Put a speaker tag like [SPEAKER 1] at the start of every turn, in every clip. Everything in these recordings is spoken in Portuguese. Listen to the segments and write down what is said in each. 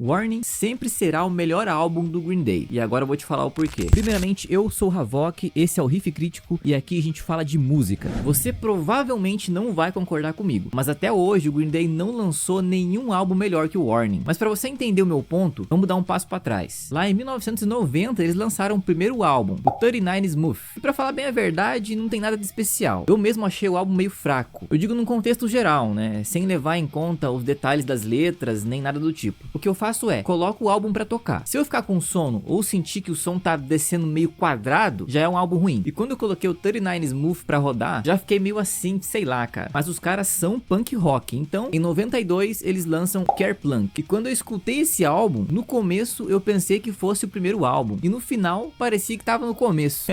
[SPEAKER 1] Warning sempre será o melhor álbum do Green Day, e agora eu vou te falar o porquê. Primeiramente, eu sou o Havok, esse é o Riff Crítico, e aqui a gente fala de música. Você provavelmente não vai concordar comigo, mas até hoje o Green Day não lançou nenhum álbum melhor que o Warning. Mas pra você entender o meu ponto, vamos dar um passo pra trás. Lá em 1990 eles lançaram o primeiro álbum, o 39 Smooth, e pra falar bem a verdade, não tem nada de especial. Eu mesmo achei o álbum meio fraco, eu digo num contexto geral, né, sem levar em conta os detalhes das letras, nem nada do tipo. O que eu faço é, coloco o álbum pra tocar. Se eu ficar com sono ou sentir que o som tá descendo meio quadrado, já é um álbum ruim. E quando eu coloquei o 39 Smooth pra rodar, já fiquei meio assim, sei lá, cara. Mas os caras são punk rock, então em 92 eles lançam Kerplunk. E quando eu escutei esse álbum, no começo eu pensei que fosse o primeiro álbum, e no final parecia que tava no começo.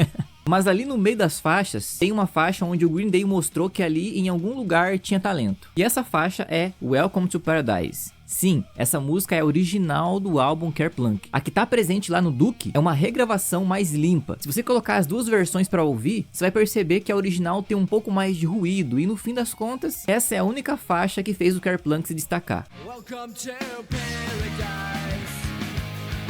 [SPEAKER 1] Mas ali no meio das faixas, tem uma faixa onde o Green Day mostrou que ali em algum lugar tinha talento. E essa faixa é Welcome to Paradise. Sim, essa música é a original do álbum Kerplunk. A que tá presente lá no Duke é uma regravação mais limpa. Se você colocar as duas versões pra ouvir, você vai perceber que a original tem um pouco mais de ruído. E no fim das contas, essa é a única faixa que fez o Kerplunk se destacar. Welcome to Paradise.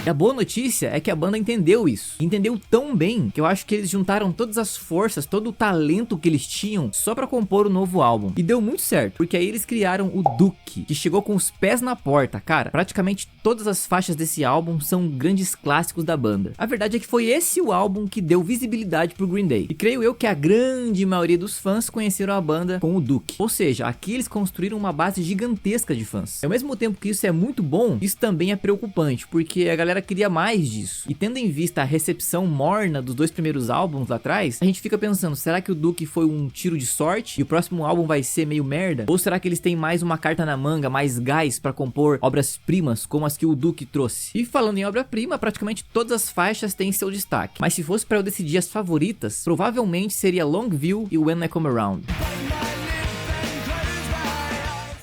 [SPEAKER 1] E a boa notícia é que a banda entendeu isso. Entendeu tão bem que eu acho que eles juntaram todas as forças, todo o talento que eles tinham só pra compor o novo álbum. E deu muito certo, porque aí eles criaram o Duke, que chegou com os pés na porta. Cara, praticamente todas as faixas desse álbum são grandes clássicos da banda. A verdade é que foi esse o álbum que deu visibilidade pro Green Day. E creio eu que a grande maioria dos fãs conheceram a banda com o Duke. Ou seja, aqui eles construíram uma base gigantesca de fãs. Ao mesmo tempo que isso é muito bom, isso também é preocupante, porque a galera queria mais disso. E tendo em vista a recepção morna dos dois primeiros álbuns lá atrás, a gente fica pensando, será que o Duke foi um tiro de sorte e o próximo álbum vai ser meio merda? Ou será que eles têm mais uma carta na manga, mais gás pra compor obras-primas como as que o Duke trouxe? E falando em obra-prima, praticamente todas as faixas têm seu destaque. Mas se fosse pra eu decidir as favoritas, provavelmente seria Longview e When I Come Around.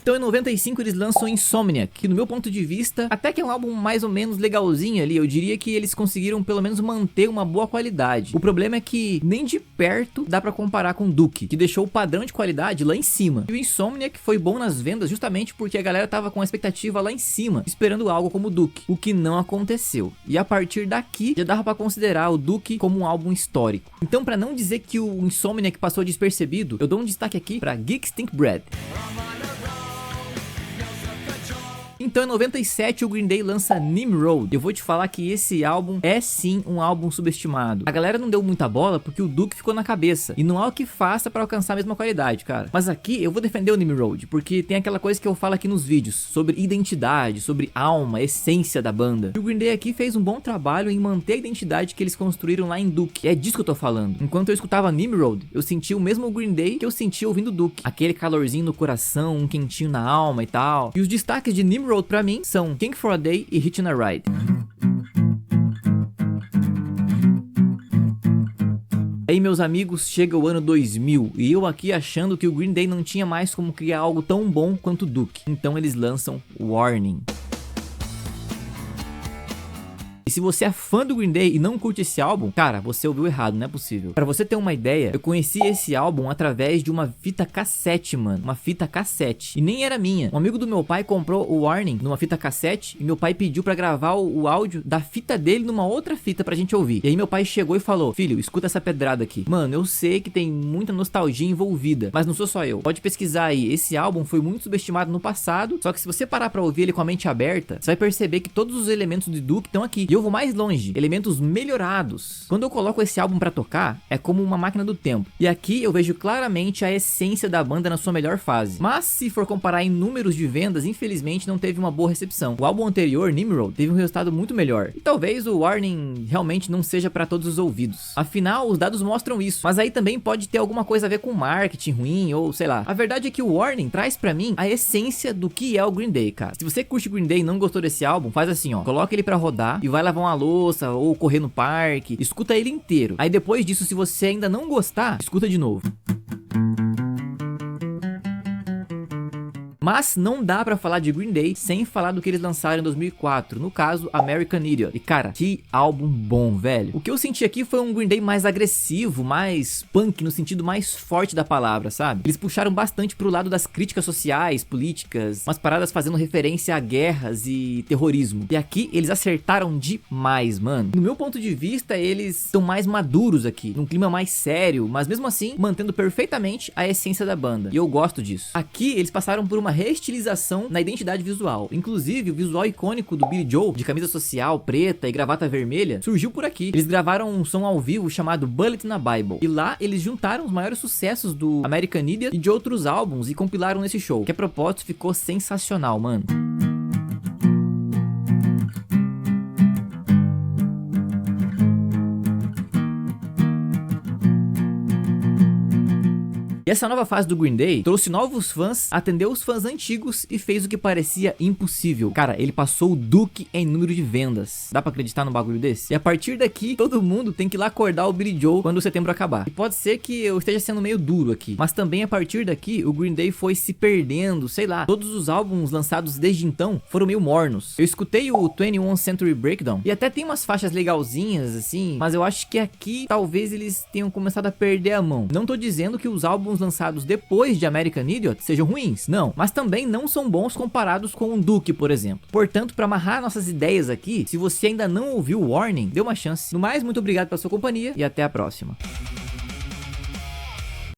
[SPEAKER 1] Então em 95 eles lançam Insomniac, que no meu ponto de vista, até que é um álbum mais ou menos legalzinho ali, eu diria que eles conseguiram pelo menos manter uma boa qualidade. O problema é que nem de perto dá pra comparar com o Duke, que deixou o padrão de qualidade lá em cima. E o Insomniac foi bom nas vendas justamente porque a galera tava com a expectativa lá em cima, esperando algo como o Duke, o que não aconteceu. E a partir daqui, já dava pra considerar o Duke como um álbum histórico. Então pra não dizer que o Insomniac passou despercebido, eu dou um destaque aqui pra Geek Stink Bread. Então em 97 o Green Day lança Nimrod. Eu vou te falar que esse álbum é sim um álbum subestimado. A galera não deu muita bola porque o Duke ficou na cabeça. E não há o que faça pra alcançar a mesma qualidade, cara. Mas aqui eu vou defender o Nimrod, porque tem aquela coisa que eu falo aqui nos vídeos, sobre identidade, sobre alma, essência da banda. E o Green Day aqui fez um bom trabalho em manter a identidade que eles construíram lá em Duke. É disso que eu tô falando. Enquanto eu escutava Nimrod, eu sentia o mesmo Green Day que eu sentia ouvindo Duke. Aquele calorzinho no coração, um quentinho na alma e tal. E os destaques de Nimrod pra mim são King for a Day e Hitchin' a Ride. Aí meus amigos, chega o ano 2000 e eu aqui achando que o Green Day não tinha mais como criar algo tão bom quanto o Duke. Então eles lançam Warning. E se você é fã do Green Day e não curte esse álbum, cara, você ouviu errado, não é possível. Pra você ter uma ideia, eu conheci esse álbum através de uma fita cassete, mano. Uma fita cassete. E nem era minha. Um amigo do meu pai comprou o Warning numa fita cassete e meu pai pediu pra gravar o áudio da fita dele numa outra fita pra gente ouvir. E aí meu pai chegou e falou, filho, escuta essa pedrada aqui. Mano, eu sei que tem muita nostalgia envolvida, mas não sou só eu. Pode pesquisar aí. Esse álbum foi muito subestimado no passado, só que se você parar pra ouvir ele com a mente aberta, você vai perceber que todos os elementos do Duke estão aqui. E eu vou mais longe, elementos melhorados. Quando eu coloco esse álbum pra tocar, é como uma máquina do tempo. E aqui eu vejo claramente a essência da banda na sua melhor fase. Mas se for comparar em números de vendas, infelizmente não teve uma boa recepção. O álbum anterior, Nimrod, teve um resultado muito melhor. E talvez o Warning realmente não seja pra todos os ouvidos. Afinal, os dados mostram isso. Mas aí também pode ter alguma coisa a ver com marketing ruim ou sei lá. A verdade é que o Warning traz pra mim a essência do que é o Green Day, cara. Se você curte Green Day e não gostou desse álbum, faz assim, ó. Coloca ele pra rodar e vai lavar uma louça ou correr no parque, escuta ele inteiro. Aí depois disso, se você ainda não gostar, escuta de novo. Mas não dá pra falar de Green Day sem falar do que eles lançaram em 2004, no caso American Idiot. E cara, que álbum bom, velho. O que eu senti aqui foi um Green Day mais agressivo, mais punk no sentido mais forte da palavra, sabe? Eles puxaram bastante pro lado das críticas sociais, políticas, umas paradas fazendo referência a guerras e terrorismo. E aqui eles acertaram demais, mano. No meu ponto de vista, eles estão mais maduros aqui, num clima mais sério, mas mesmo assim mantendo perfeitamente a essência da banda. E eu gosto disso. Aqui eles passaram por uma reestilização na identidade visual. Inclusive, o visual icônico do Billy Joel, de camisa social preta e gravata vermelha, surgiu por aqui. Eles gravaram um som ao vivo chamado Bullet in a Bible. E lá eles juntaram os maiores sucessos do American Idiot e de outros álbuns e compilaram nesse show, que a propósito ficou sensacional, mano. E essa nova fase do Green Day trouxe novos fãs, atendeu os fãs antigos e fez o que parecia impossível. Cara, ele passou o Duke em número de vendas. Dá pra acreditar num bagulho desse? E a partir daqui, todo mundo tem que ir lá acordar o Billy Joel quando o setembro acabar. E pode ser que eu esteja sendo meio duro aqui, mas também a partir daqui, o Green Day foi se perdendo, sei lá. Todos os álbuns lançados desde então foram meio mornos. Eu escutei o 21 Century Breakdown e até tem umas faixas legalzinhas, assim, mas eu acho que aqui talvez eles tenham começado a perder a mão. Não tô dizendo que os álbuns lançados depois de American Idiot sejam ruins, não, mas também não são bons comparados com o Duke, por exemplo. Portanto, para amarrar nossas ideias aqui, se você ainda não ouviu o Warning, dê uma chance. No mais, muito obrigado pela sua companhia e até a próxima.